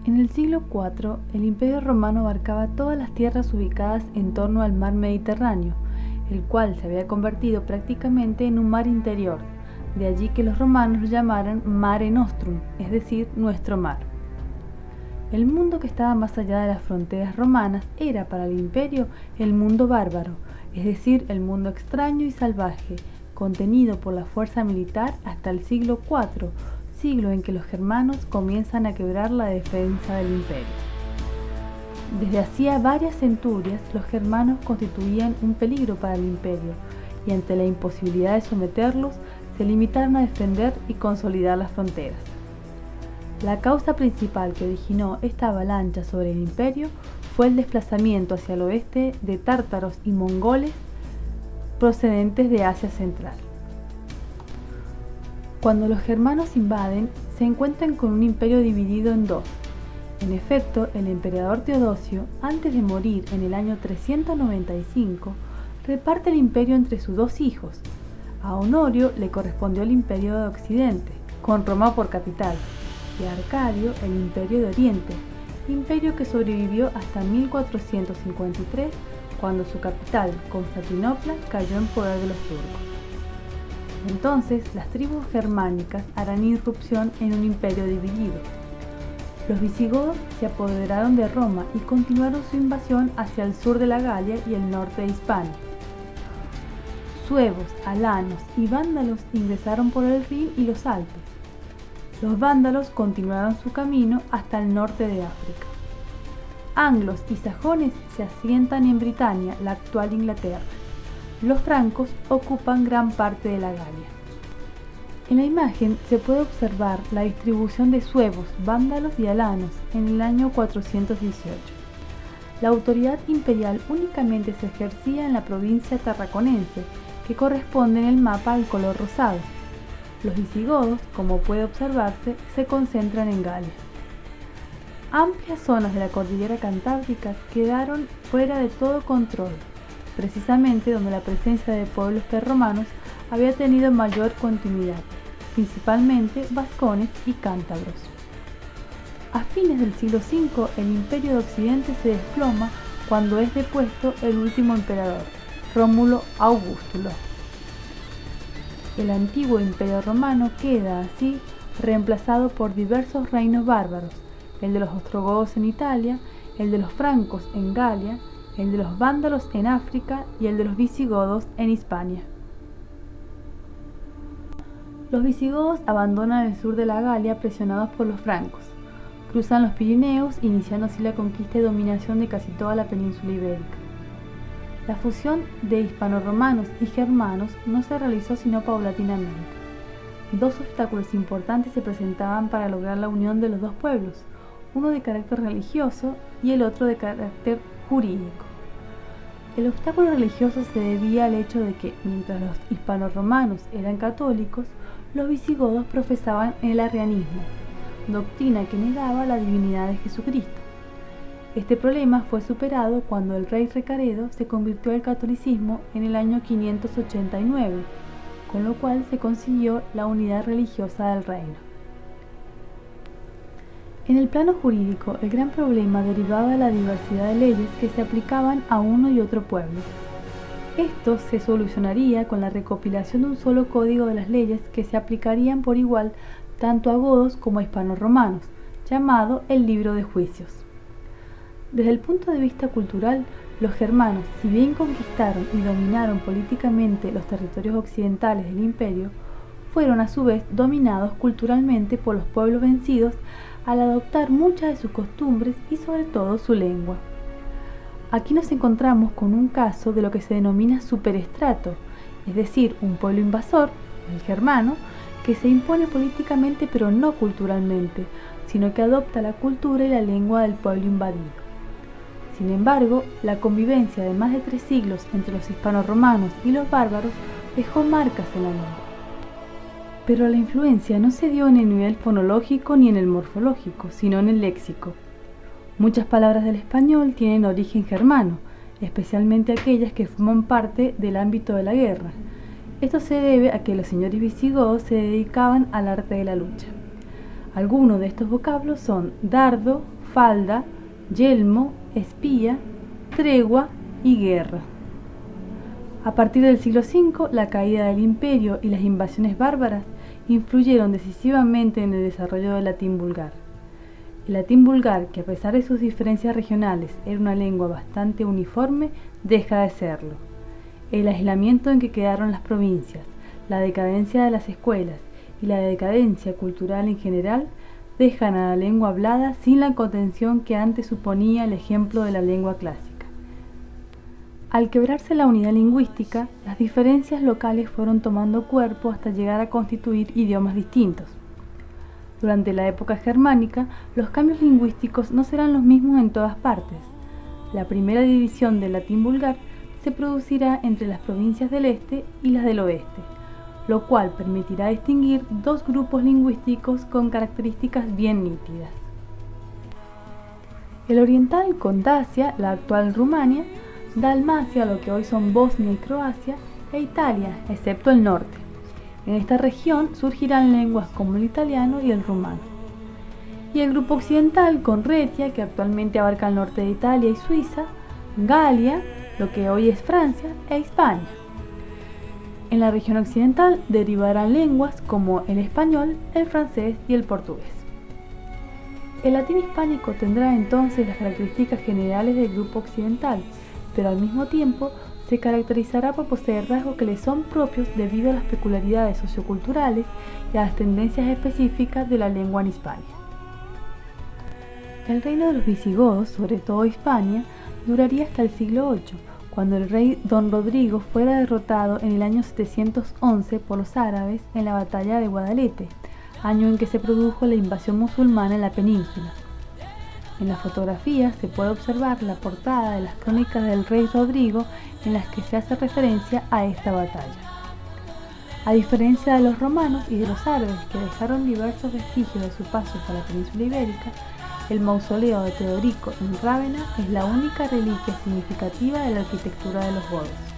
En el siglo IV, el Imperio Romano abarcaba todas las tierras ubicadas en torno al mar Mediterráneo, el cual se había convertido prácticamente en un mar interior, de allí que los romanos lo llamaran Mare Nostrum, es decir, nuestro mar. El mundo que estaba más allá de las fronteras romanas era para el imperio el mundo bárbaro, es decir, el mundo extraño y salvaje, contenido por la fuerza militar hasta el siglo IV, siglo en que los germanos comienzan a quebrar la defensa del imperio. Desde hacía varias centurias, los germanos constituían un peligro para el imperio, y ante la imposibilidad de someterlos, se limitaron a defender y consolidar las fronteras. La causa principal que originó esta avalancha sobre el imperio fue el desplazamiento hacia el oeste de tártaros y mongoles procedentes de Asia Central. Cuando los germanos invaden, se encuentran con un imperio dividido en dos. En efecto, el emperador Teodosio, antes de morir en el año 395, reparte el imperio entre sus dos hijos. A Honorio le correspondió el imperio de Occidente, con Roma por capital, y a Arcadio el imperio de Oriente, imperio que sobrevivió hasta 1453, cuando su capital, Constantinopla, cayó en poder de los turcos. Entonces, las tribus germánicas harán irrupción en un imperio dividido. Los visigodos se apoderaron de Roma y continuaron su invasión hacia el sur de la Galia y el norte de Hispania. Suevos, alanos y vándalos ingresaron por el Rin y los Alpes. Los vándalos continuaron su camino hasta el norte de África. Anglos y sajones se asientan en Britania, la actual Inglaterra. Los francos ocupan gran parte de la Galia. En la imagen se puede observar la distribución de suevos, vándalos y alanos en el año 418. La autoridad imperial únicamente se ejercía en la provincia tarraconense, que corresponde en el mapa al color rosado. Los visigodos, como puede observarse, se concentran en Galia. Amplias zonas de la cordillera Cantábrica quedaron fuera de todo control, precisamente donde la presencia de pueblos prerromanos había tenido mayor continuidad, principalmente vascones y cántabros. A fines del siglo V, el imperio de Occidente se desploma cuando es depuesto el último emperador, Rómulo Augustulo. El antiguo imperio romano queda así reemplazado por diversos reinos bárbaros, el de los ostrogodos en Italia, el de los francos en Galia, el de los vándalos en África y el de los visigodos en Hispania. Los visigodos abandonan el sur de la Galia presionados por los francos, cruzan los Pirineos, iniciando así la conquista y dominación de casi toda la península ibérica. La fusión de hispanoromanos y germanos no se realizó sino paulatinamente. Dos obstáculos importantes se presentaban para lograr la unión de los dos pueblos, uno de carácter religioso y el otro de carácter jurídico. El obstáculo religioso se debía al hecho de que, mientras los hispanoromanos eran católicos, los visigodos profesaban el arrianismo, doctrina que negaba la divinidad de Jesucristo. Este problema fue superado cuando el rey Recaredo se convirtió al catolicismo en el año 589, con lo cual se consiguió la unidad religiosa del reino. En el plano jurídico, el gran problema derivaba de la diversidad de leyes que se aplicaban a uno y otro pueblo. Esto se solucionaría con la recopilación de un solo código de las leyes que se aplicarían por igual tanto a godos como a hispanoromanos, llamado el Libro de Juicios. Desde el punto de vista cultural, los germanos, si bien conquistaron y dominaron políticamente los territorios occidentales del imperio, fueron a su vez dominados culturalmente por los pueblos vencidos al adoptar muchas de sus costumbres y sobre todo su lengua. Aquí nos encontramos con un caso de lo que se denomina superestrato, es decir, un pueblo invasor, el germano, que se impone políticamente pero no culturalmente, sino que adopta la cultura y la lengua del pueblo invadido. Sin embargo, la convivencia de más de 3 siglos entre los hispanoromanos y los bárbaros dejó marcas en la lengua. Pero la influencia no se dio en el nivel fonológico ni en el morfológico, sino en el léxico. Muchas palabras del español tienen origen germano, especialmente aquellas que forman parte del ámbito de la guerra. Esto se debe a que los señores visigodos se dedicaban al arte de la lucha. Algunos de estos vocablos son dardo, falda, yelmo, espía, tregua y guerra. A partir del siglo V, la caída del imperio y las invasiones bárbaras influyeron decisivamente en el desarrollo del latín vulgar. El latín vulgar, que a pesar de sus diferencias regionales era una lengua bastante uniforme, deja de serlo. El aislamiento en que quedaron las provincias, la decadencia de las escuelas y la decadencia cultural en general dejan a la lengua hablada sin la contención que antes suponía el ejemplo de la lengua clásica. Al quebrarse la unidad lingüística, las diferencias locales fueron tomando cuerpo hasta llegar a constituir idiomas distintos. Durante la época germánica, los cambios lingüísticos no serán los mismos en todas partes. La primera división del latín vulgar se producirá entre las provincias del este y las del oeste, lo cual permitirá distinguir dos grupos lingüísticos con características bien nítidas. El oriental con Dacia, la actual Rumania, Dalmacia, lo que hoy son Bosnia y Croacia, e Italia, excepto el norte. En esta región surgirán lenguas como el italiano y el rumano. Y el grupo occidental con Retia, que actualmente abarca el norte de Italia y Suiza, Galia, lo que hoy es Francia, e Hispania. En la región occidental derivarán lenguas como el español, el francés y el portugués. El latín hispánico tendrá entonces las características generales del grupo occidental, pero al mismo tiempo se caracterizará por poseer rasgos que le son propios debido a las peculiaridades socioculturales y a las tendencias específicas de la lengua en Hispania. El reino de los visigodos, sobre todo Hispania, duraría hasta el siglo VIII, cuando el rey Don Rodrigo fuera derrotado en el año 711 por los árabes en la batalla de Guadalete, año en que se produjo la invasión musulmana en la península. En la fotografía se puede observar la portada de las crónicas del rey Rodrigo en las que se hace referencia a esta batalla. A diferencia de los romanos y de los árabes, que dejaron diversos vestigios de su paso por la península ibérica, el mausoleo de Teodorico en Rávena es la única reliquia significativa de la arquitectura de los godos.